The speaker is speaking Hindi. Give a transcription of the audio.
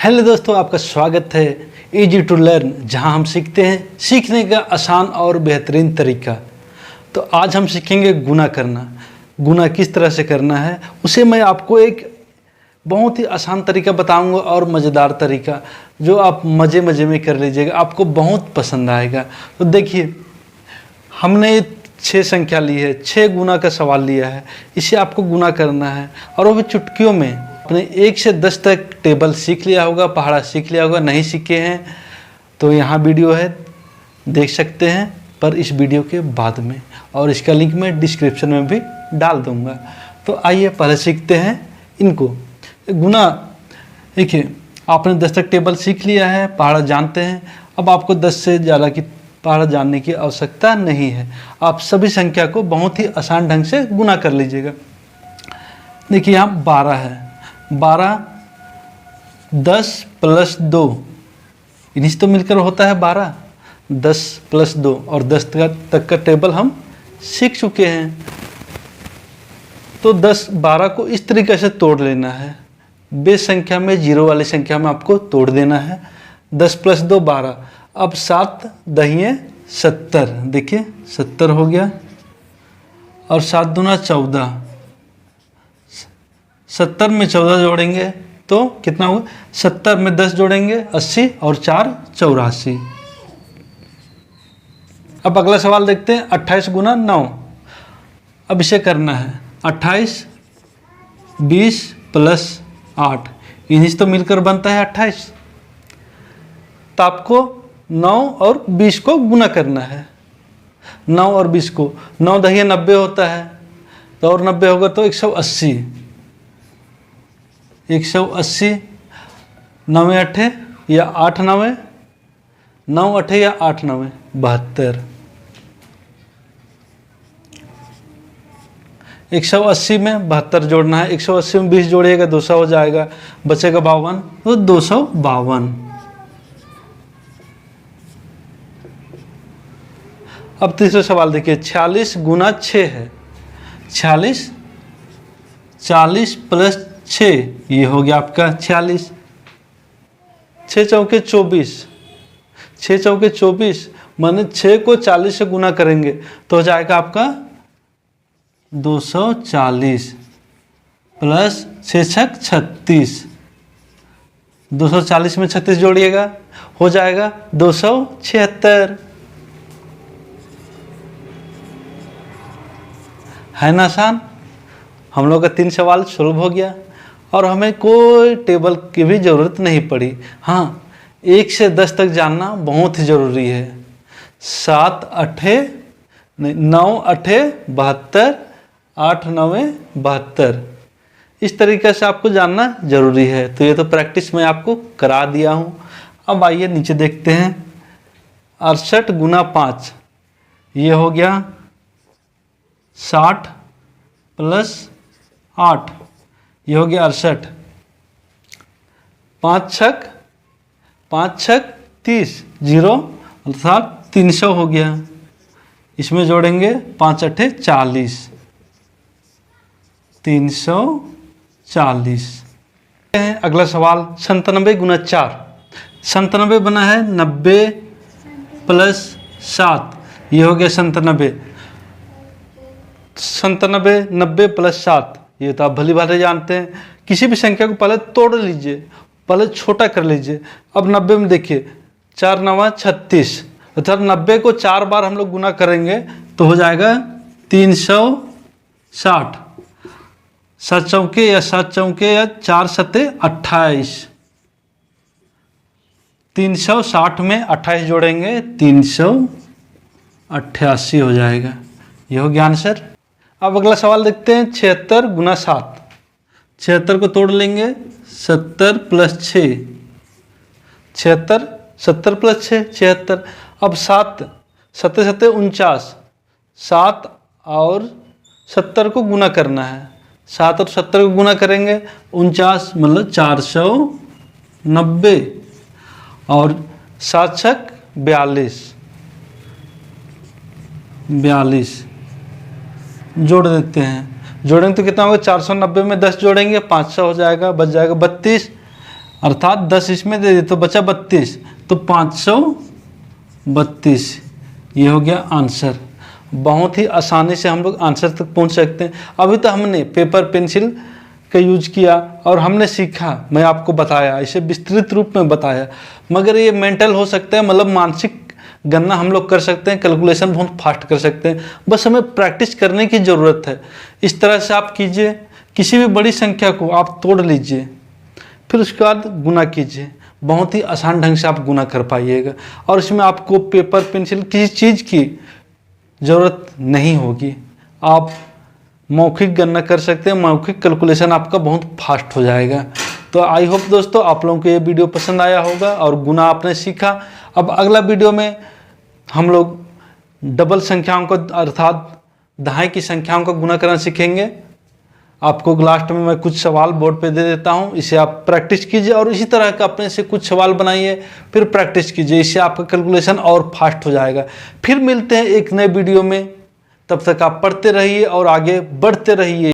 हेलो दोस्तों, आपका स्वागत है इजी टू लर्न, जहां हम सीखते हैं सीखने का आसान और बेहतरीन तरीका। तो आज हम सीखेंगे गुना करना। गुना किस तरह से करना है उसे मैं आपको एक बहुत ही आसान तरीका बताऊंगा और मज़ेदार तरीका, जो आप मज़े मज़े में कर लीजिएगा, आपको बहुत पसंद आएगा। तो देखिए, हमने 6 संख्या ली है, 6 गुना का सवाल लिया है, इसे आपको गुना करना है और वो भी चुटकियों में। आपने 1 से 10 तक टेबल सीख लिया होगा, पहाड़ा सीख लिया होगा, नहीं सीखे हैं तो यहाँ वीडियो है, देख सकते हैं, पर इस वीडियो के बाद में, और इसका लिंक मैं डिस्क्रिप्शन में भी डाल दूँगा। तो आइए पहले सीखते हैं इनको। गुना, देखिए आपने 10 तक टेबल सीख लिया है, पहाड़ा जानते हैं। अब आपको 10 से ज़्यादा की पहाड़ा जानने की आवश्यकता नहीं है। आप सभी संख्या को बहुत ही आसान ढंग से गुना कर लीजिएगा। देखिए यहाँ 12 है, 12 10 + 2, इन्हीं से तो मिलकर होता है 12। 10 + 2 और 10 तक का टेबल हम सीख चुके हैं। तो 12 को इस तरीके से तोड़ लेना है, बेस संख्या में, जीरो वाली संख्या में आपको तोड़ देना है। 10 + 2 12। अब 7 दहिए 70, देखिए 70 हो गया, और 7 दूना 14, 70 में 14 जोड़ेंगे तो कितना हुआ? 70 में 10 जोड़ेंगे 80, और 4 84। अब अगला सवाल देखते हैं, 28 × 9। अब इसे करना है 28 20 + 8, इन्हीं से तो मिलकर बनता है 28। तो आपको 9 और 20 को गुना करना है। 9 और 20 को, 9 दहिए 90 होता है, तो और 90 होगा तो 180। 180, 9 8 या 8 9, 9 8 या 8 9, 72। 180 में 72 जोड़ना है। 180 में 20 जोड़िएगा 200 हो जाएगा, बचेगा 52, तो 252। अब तीसरा सवाल देखिए, 46 × 6 है। 46, 40 + 6, ये हो गया आपका 46। 6 चौके 24, 6 चौके 24, माने 6 को 40 से गुना करेंगे तो हो जाएगा आपका 240 + 6 × 36। 240 में 36 जोड़िएगा, हो जाएगा 276। है ना आसान? हम लोग का 3 सवाल सॉल्व हो गया और हमें कोई टेबल की भी ज़रूरत नहीं पड़ी। हाँ, 1 से 10 तक जानना बहुत ही ज़रूरी है। 7 8 नहीं, 9 8 72, 8 9 72, इस तरीके से आपको जानना ज़रूरी है। तो ये तो प्रैक्टिस मैं आपको करा दिया हूँ। अब आइए नीचे देखते हैं, 68 × 5, ये हो गया 60 + 8, ये हो गया 68। 5 6 30, 0 अर्थात 300 हो गया। इसमें जोड़ेंगे 5 8 40, 340। अगला सवाल, 97 × 4। 97 बना है 90 + 7, ये हो गया 97। 97 90 + 7, ये तो आप भली भांति जानते हैं। किसी भी संख्या को पहले तोड़ लीजिए, पहले छोटा कर लीजिए। अब 90 में देखिए, 4 9 36, अर्थात 90 को 4 बार हम लोग गुना करेंगे तो हो जाएगा 360। 7 चौके या 7 चौके या 4 7 28, 360 में 28 जोड़ेंगे 388 हो जाएगा। ये हो गया आंसर। अब अगला सवाल देखते हैं, 76 × 7। 76 को तोड़ लेंगे, 70 + 6, 76, 70 + 6 76। अब 7 7 7 49, 7 और 70 को गुना करना है। 7 और 70 को गुना करेंगे 49, मतलब 490, और 7 6 42, 42 जोड़ देते हैं। जोड़ेंगे तो कितना होगा? 490 में 10 जोड़ेंगे 500 हो जाएगा, बच जाएगा 32, अर्थात 10 इसमें दे दे तो बचा 32, तो 532 ये हो गया आंसर। बहुत ही आसानी से हम लोग आंसर तक पहुंच सकते हैं। अभी तो हमने पेपर पेंसिल का यूज किया और हमने सीखा, मैं आपको बताया, इसे विस्तृत रूप में बताया, मगर ये मेंटल हो सकता है, मतलब मानसिक गणना हम लोग कर सकते हैं, कैलकुलेशन बहुत फास्ट कर सकते हैं, बस हमें प्रैक्टिस करने की ज़रूरत है। इस तरह से आप कीजिए, किसी भी बड़ी संख्या को आप तोड़ लीजिए, फिर उसके बाद गुना कीजिए, बहुत ही आसान ढंग से आप गुना कर पाइएगा। और इसमें आपको पेपर पेंसिल किसी चीज़ की ज़रूरत नहीं होगी, आप मौखिक गणना कर सकते हैं, मौखिक कैलकुलेशन आपका बहुत फास्ट हो जाएगा। तो आई होप दोस्तों आप लोगों को ये वीडियो पसंद आया होगा और गुना आपने सीखा। अब अगला वीडियो में हम लोग डबल संख्याओं को अर्थात दहाई की संख्याओं का गुना करना सीखेंगे। आपको लास्ट में मैं कुछ सवाल बोर्ड पे दे देता हूँ, इसे आप प्रैक्टिस कीजिए और इसी तरह का अपने से कुछ सवाल बनाइए, फिर प्रैक्टिस कीजिए, इससे आपका कैलकुलेशन और फास्ट हो जाएगा। फिर मिलते हैं एक नए वीडियो में, तब तक आप पढ़ते रहिए और आगे बढ़ते रहिए।